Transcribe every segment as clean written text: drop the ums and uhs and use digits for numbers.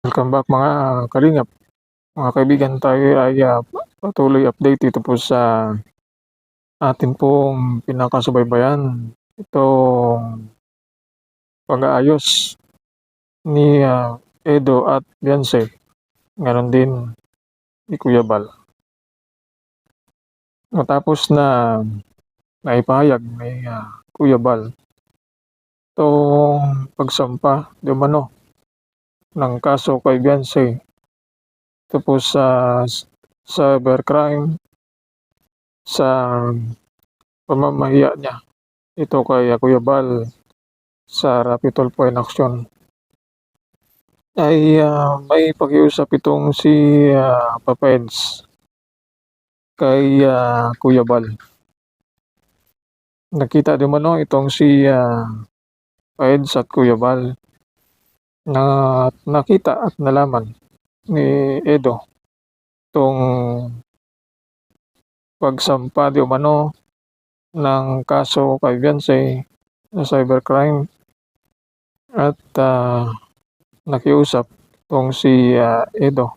Welcome back mga kalingap. Mga kaibigan, tayo ay patuloy update dito po sa atin pong pinakasubaybayan. Itong pag-aayos ni Edo at Beyonce. Ganon din ni Kuya Bal. Matapos na naipahayag ni Kuya Bal itong pagsampa di umano ng kaso kay Beyonce. Ito po sa cybercrime sa pamamahiya niya ito kay Kuya Bal sa Rapid Tulfo in Action ay may pakiusap itong si Papa Eds kay Kuya Bal. Nakita din mo itong si Papa Eds at Kuya Bal na nakita at nalaman ni Edo itong pagsampa di umano ng kaso kay Beyonce na cybercrime at nakiusap itong si Edo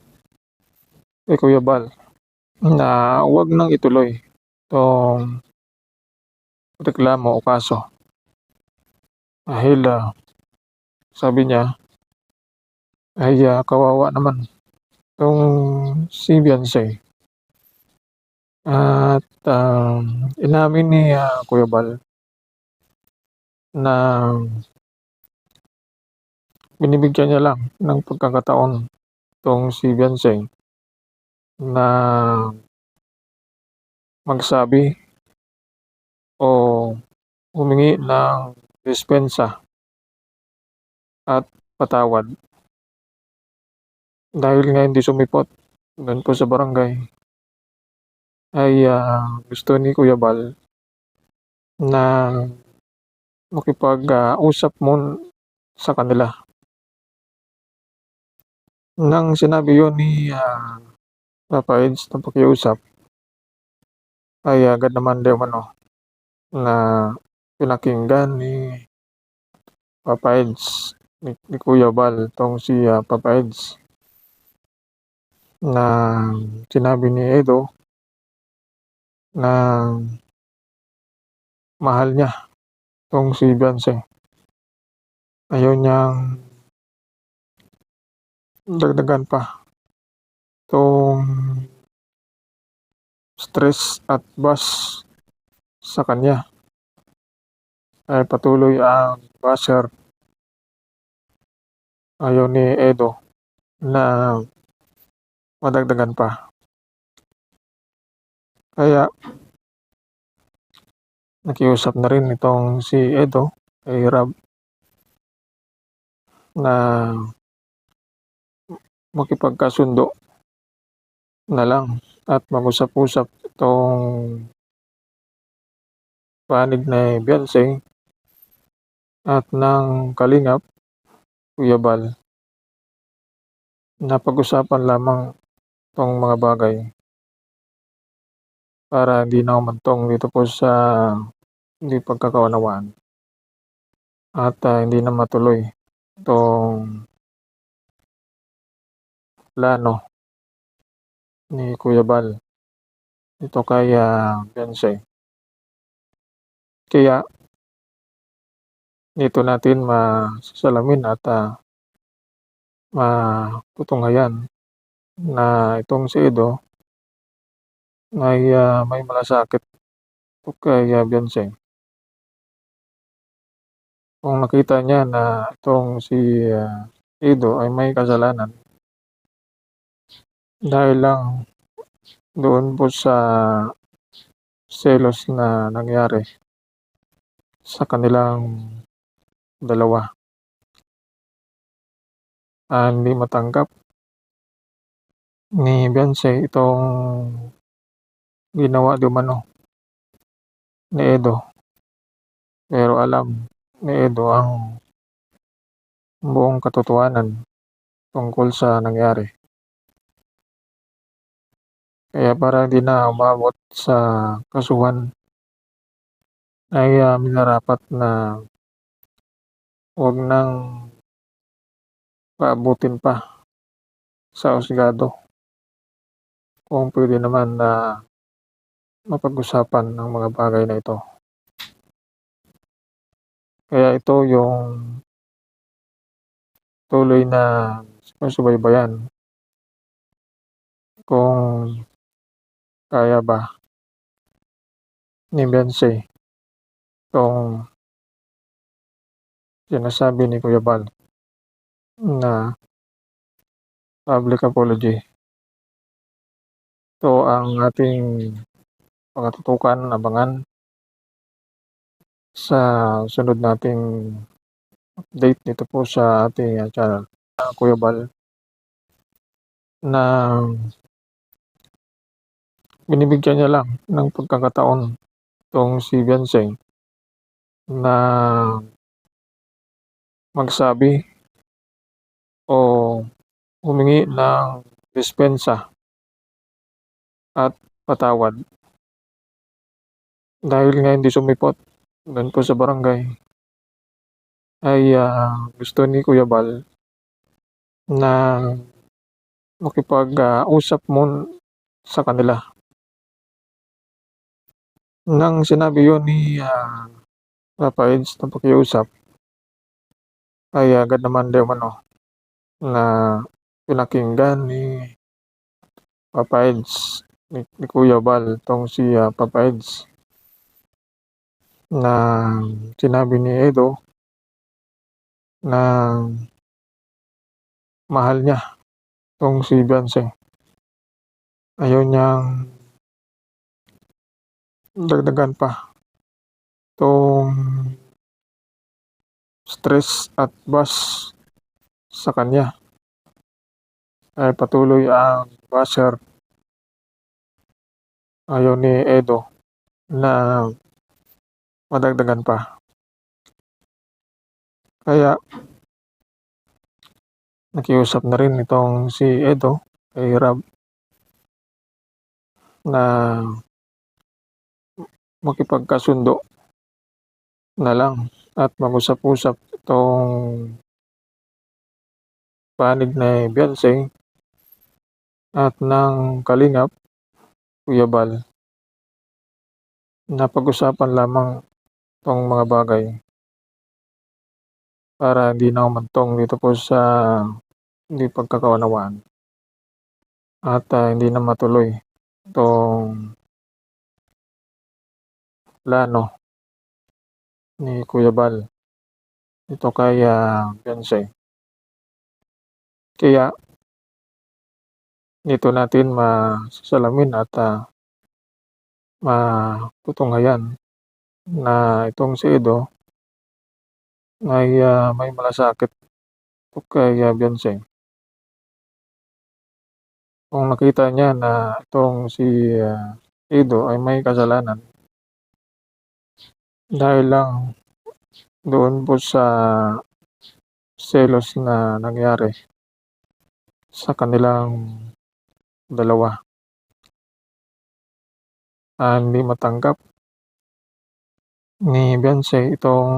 kay Kuya Bal na huwag nang ituloy itong reklamo o kaso dahil sabi niya ay kawawa naman itong si Beyonce at inamin ni Kuya Bal na binibigyan niya lang ng pagkakataon itong si Beyonce na magsabi o humingi ng dispensa at patawad dahil nga hindi sumipot doon po sa barangay ay gusto ni Kuya Bal na makipag-usap mo sa kanila. Nang sinabi yun ni Papa Eds na pakiusap ay agad naman daw na pinakinggan ni Papa Eds ni Kuya Bal itong si Papa Eds na sinabi ni Edo na mahal niya itong si Beyonce. Ayaw niyang dagdagan pa itong stress at bus sa kanya. Ay patuloy ang basher. Ayaw ni Edo na madagdagan pa. Kaya nakiusap na rin itong si Edo kay Rab na makipagkasundo na lang at mag-usap-usap itong panig na Beyonce at ng Kalingap Kuya Bal na pag-usapan lamang itong mga bagay para hindi na umantong dito po sa hindi pagkakaunawaan at hindi na matuloy itong plano ni Kuya Bal ito kay Beyonce. Kaya dito natin masasalamin at matutunghayan na itong si Edo ay may malasakit ito kay Beyonce. Kung nakita niya na itong si Edo ay may kasalanan dahil lang doon po sa selos na nangyari sa kanilang dalawa. Hindi matanggap ni Beyonce itong ginawa di umano ni Edo. Pero alam ni Edo ang buong katotohanan tungkol sa nangyari. Kaya para hindi na umabot sa kasuhan ay minarapat na huwag nang paabutin pa sa husgado kung pwede naman na mapag-usapan ang mga bagay na ito. Kaya ito yung tuloy na sinusubaybayan kung kaya ba ni Beyonce itong sinasabi ni Kuya Bal na public apology. Ito ang ating pangatutukan, abangan sa sunod nating update dito po sa ating channel. Kuya Bal na binibigyan niya lang ng pagkakataon itong si Beyonce na magsabi o humingi ng dispensa at patawad dahil nga hindi sumipot doon po sa barangay ay gusto ni Kuya Bal na makipag-usap sa kanila. Nang sinabi yun ni Papa Eds na pakiusap ay agad naman daw na pinakinggan ni Papa Eds ni Kuya Bal itong si Papa Eds na sinabi ni Edo na mahal niya itong si Beyonce. Ayaw niyang dagdagan pa itong stress at bus sa kanya. Ay patuloy ang basher. Ayaw ni Edo na madagdagan pa. Kaya nakiusap na rin itong si Edo kay Rab na makipagkasundo na lang at mag-usap-usap itong panig na Beyonce at ng Kalingap Kuya Bal na pag-usapan lamang itong mga bagay para hindi na umantong dito po sa hindi pagkakaunawaan at hindi na matuloy itong plano ni Kuya Bal ito kay Beyonce. Kaya dito natin masasalamin at matutunghayan na itong si Edo ay may malasakit kay Beyonce. Kung nakita niya na itong si Edo ay may kasalanan dahil lang doon po sa selos na nangyari sa kanilang dalawa. Hindi matanggap ni Beyonce itong